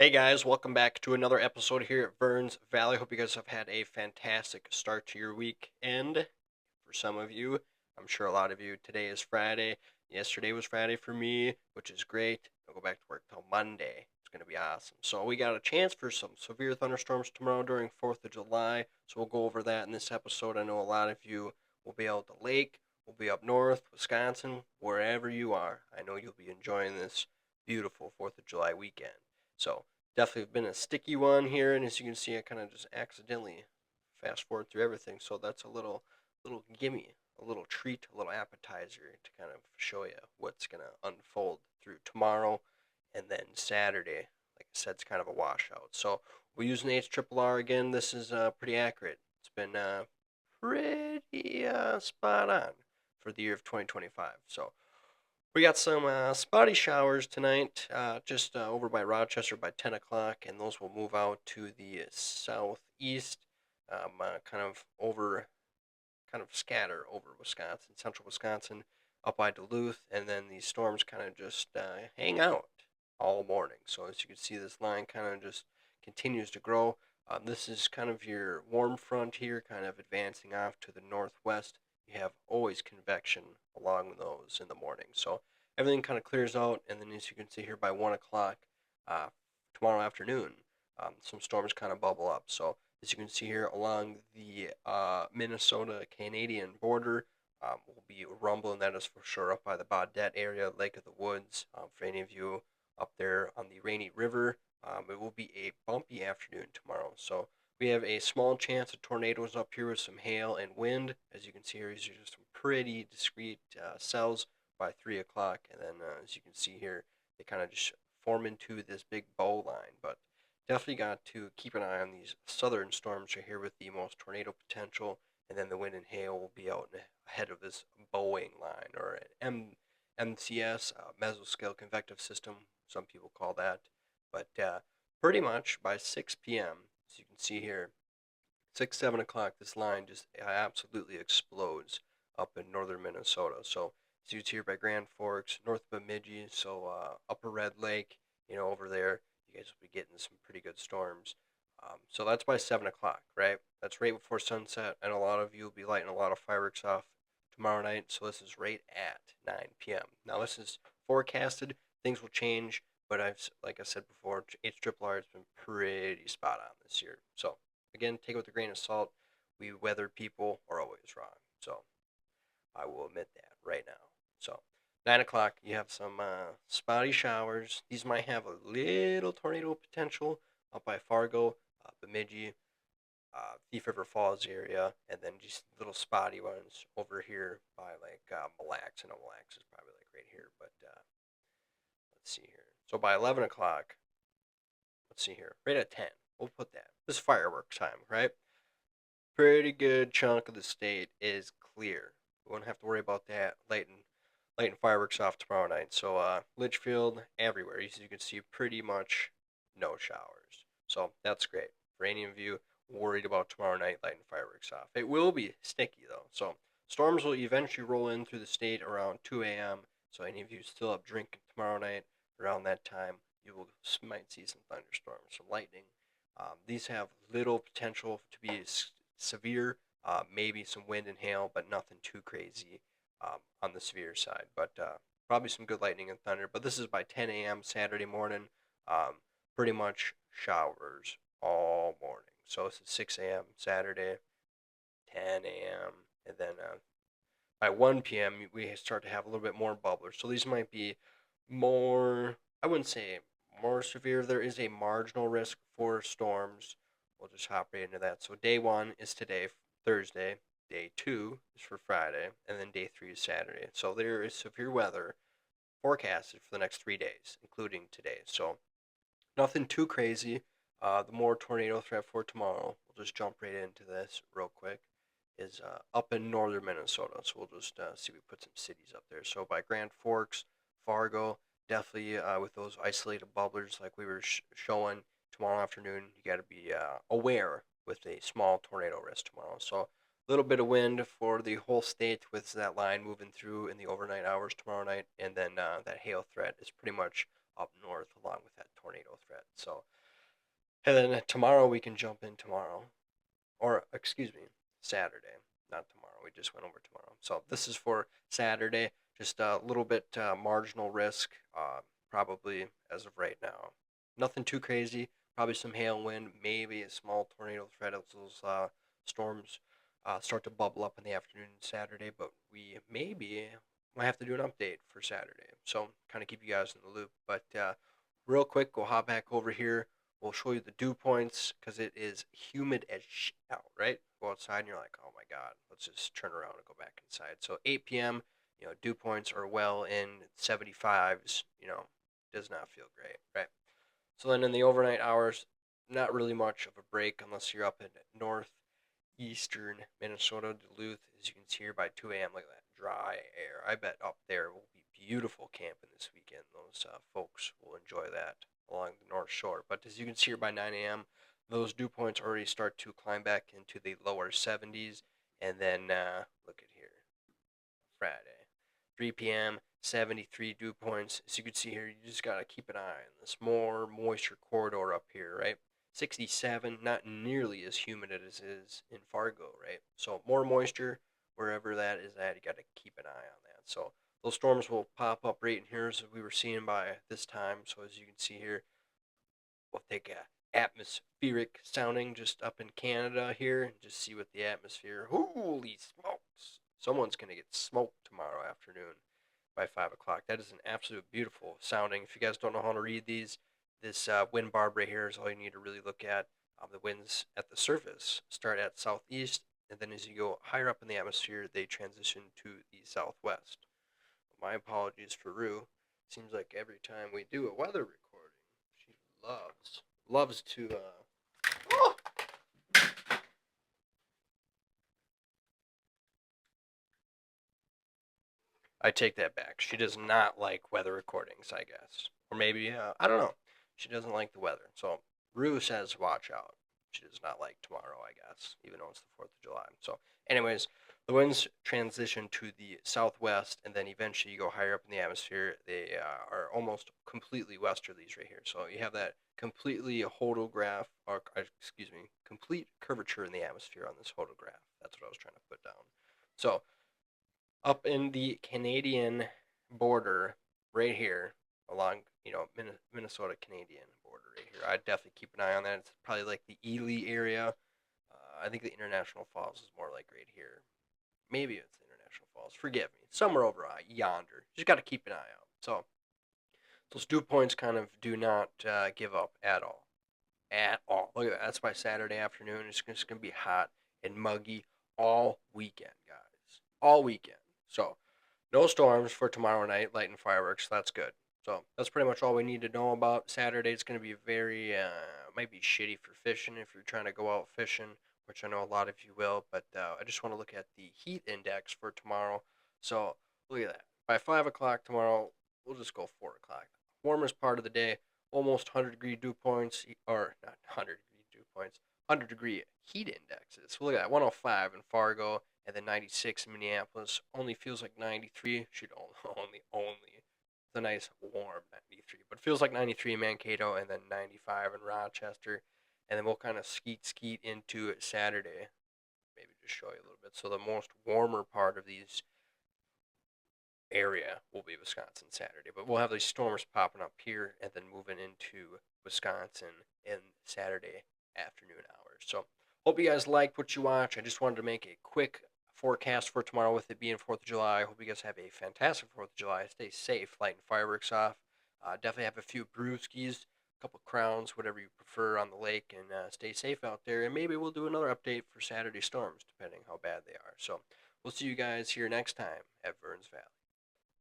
Hey guys, welcome back to another episode here at Vern's Valley. Hope you guys have had a fantastic start to your weekend. For some of you, I'm sure a lot of you, today is Friday. Yesterday was Friday for me, which is great. I'll go back to work till Monday. It's going to be awesome. So we got a chance for some severe thunderstorms tomorrow during 4th of July. So we'll go over that in this episode. I know a lot of you will be out the lake, will be up north, Wisconsin, wherever you are. I know you'll be enjoying this beautiful 4th of July weekend. So definitely been a sticky one here, and as you can see, I kind of just accidentally fast forward through everything. So that's a little gimme, a little treat, a little appetizer to kind of show you what's gonna unfold through tomorrow, and then Saturday. Like I said, it's kind of a washout. So we're using HRRR again. This is pretty accurate. It's been pretty spot on for the year of 2025. So we got some spotty showers tonight, just over by Rochester by 10 o'clock, and those will move out to the southeast, kind of scatter over Wisconsin, central Wisconsin, up by Duluth, and then these storms kind of just hang out all morning. So as you can see, this line kind of just continues to grow. This is kind of your warm front here, kind of advancing off to the northwest. You have always convection along those in the morning. So everything kind of clears out, and then as you can see here by 1 o'clock uh, tomorrow afternoon, some storms kind of bubble up. So as you can see here along the Minnesota-Canadian border, will be rumbling, that is for sure, up by the Baudette area, Lake of the Woods. For any of you up there on the Rainy River, it will be a bumpy afternoon tomorrow. So we have a small chance of tornadoes up here with some hail and wind. As you can see here, these are just some pretty discrete cells by 3 o'clock. And then as you can see here, they kind of just form into this big bow line. But definitely got to keep an eye on these southern storms right here with the most tornado potential. And then the wind and hail will be out ahead of this bowing line, or an MCS, mesoscale convective system, some people call that. But pretty much by 6 p.m., as you can see here, 6, 7 o'clock, this line just absolutely explodes up in northern Minnesota. So as you see here by Grand Forks, north of Bemidji, so upper Red Lake, over there, you guys will be getting some pretty good storms. So that's by 7 o'clock, right? That's right before sunset, and a lot of you will be lighting a lot of fireworks off tomorrow night. So this is right at 9 p.m. Now this is forecasted. Things will change, but like I said before, HRRR has been pretty spot on this year. So again, take it with a grain of salt. We weather people are always wrong. So I will admit that right now. So 9 o'clock, you have some spotty showers. These might have a little tornado potential up by Fargo, Bemidji, Thief River Falls area, and then just little spotty ones over here by like Mille Lacs. I know Mille Lacs is probably like right here, but let's see here. So by 11 o'clock, let's see here, right at 10, we'll put that. This is fireworks time, right? Pretty good chunk of the state is clear. We won't have to worry about that lighting fireworks off tomorrow night. So Litchfield, everywhere, as you can see, pretty much no showers. So that's great for any of you worried about tomorrow night lighting fireworks off. It will be sticky though. So storms will eventually roll in through the state around 2 a.m. So any of you still up drinking tomorrow night around that time, might see some thunderstorms, some lightning. These have little potential to be severe, maybe some wind and hail, but nothing too crazy on the severe side. But probably some good lightning and thunder. But this is by 10 a.m. Saturday morning. Pretty much showers all morning. So this is 6 a.m. Saturday, 10 a.m. And then by 1 p.m. we start to have a little bit more bubblers. So these might be more, I wouldn't say more severe. There is a marginal risk for storms. We'll just hop right into that. So day 1 is today, Thursday. Day 2 is for Friday, and then day 3 is Saturday. So there is severe weather forecasted for the next 3 days, including today. So nothing too crazy. The more tornado threat for tomorrow, we'll just jump right into this real quick, is up in northern Minnesota. So we'll just see if we put some cities up there. So by Grand Forks, Fargo, definitely with those isolated bubblers like we were showing tomorrow afternoon, you got to be aware with a small tornado risk tomorrow. So a little bit of wind for the whole state with that line moving through in the overnight hours tomorrow night, and then that hail threat is pretty much up north along with that tornado threat. So, and then tomorrow we can jump in tomorrow, or excuse me, Saturday, not tomorrow. We just went over tomorrow. So this is for Saturday. Just a little bit marginal risk, probably as of right now. Nothing too crazy. Probably some hail wind, maybe a small tornado threat as those storms start to bubble up in the afternoon Saturday. But we maybe might have to do an update for Saturday. So kind of keep you guys in the loop. But real quick, we'll hop back over here. We'll show you the dew points because it is humid as shit out, right? Go outside and you're like, oh my God, let's just turn around and go back inside. So 8 p.m., dew points are well in 75s, does not feel great, right? So then in the overnight hours, not really much of a break unless you're up in northeastern Minnesota, Duluth, as you can see here by 2 a.m. Look at that dry air. I bet up there will be beautiful camping this weekend. Those folks will enjoy that along the North Shore. But as you can see here by 9 a.m., those dew points already start to climb back into the lower 70s. And then look at here, Friday, 3 p.m., 73 dew points. As you can see here, you just got to keep an eye on this more moisture corridor up here, right? 67, not nearly as humid as it is in Fargo, right? So more moisture wherever that is at, you got to keep an eye on that. So those storms will pop up right in here as we were seeing by this time. So as you can see here, we'll take a atmospheric sounding just up in Canada here and just see what the atmosphere. Holy smokes! Someone's going to get smoked tomorrow afternoon by 5 o'clock. That is an absolute beautiful sounding. If you guys don't know how to read these, this wind barb right here is all you need to really look at. The winds at the surface start at southeast, and then as you go higher up in the atmosphere, they transition to the southwest. My apologies for Rue. Seems like every time we do a weather recording, she loves to. Oh! I take that back. She does not like weather recordings, I guess, or maybe I don't know. She doesn't like the weather. So Rue says, "Watch out." She does not like tomorrow, I guess, even though it's the 4th of July. So, anyways, the winds transition to the southwest, and then eventually you go higher up in the atmosphere. They are almost completely westerlies right here. So you have that completely hodograph, or excuse me, complete curvature in the atmosphere on this hodograph. That's what I was trying to put down. So up in the Canadian border, right here, along Minnesota Canadian border right here. I'd definitely keep an eye on that. It's probably like the Ely area. I think the International Falls is more like right here. Maybe it's the International Falls. Forgive me. Somewhere over yonder. Just got to keep an eye out. So those dew points kind of do not give up at all. At all. Look at that. That's by Saturday afternoon. It's just going to be hot and muggy all weekend, guys. All weekend. So no storms for tomorrow night, lighting fireworks. That's good. So that's pretty much all we need to know about Saturday. It's going to be very, might be shitty for fishing if you're trying to go out fishing, which I know a lot of you will. But I just want to look at the heat index for tomorrow. So look at that. By 5 o'clock tomorrow, we'll just go 4 o'clock. Warmest part of the day, almost 100-degree dew points, or not 100-degree dew points, 100-degree heat indexes. So look at that, 105 in Fargo, and then 96 in Minneapolis. Only feels like 93. Should only. It's a nice warm 93, but it feels like 93 in Mankato, and then 95 in Rochester, and then we'll kind of skeet into Saturday. Maybe just show you a little bit. So the most warmer part of these area will be Wisconsin Saturday, but we'll have these storms popping up here and then moving into Wisconsin in Saturday afternoon hours. So hope you guys like what you watch. I just wanted to make a quick forecast for tomorrow with it being 4th of July. I hope you guys have a fantastic 4th of July. Stay safe, lighting fireworks off. Definitely have a few brewskis, a couple crowns, whatever you prefer on the lake, and stay safe out there. And maybe we'll do another update for Saturday storms, depending how bad they are. So we'll see you guys here next time at Burns Valley.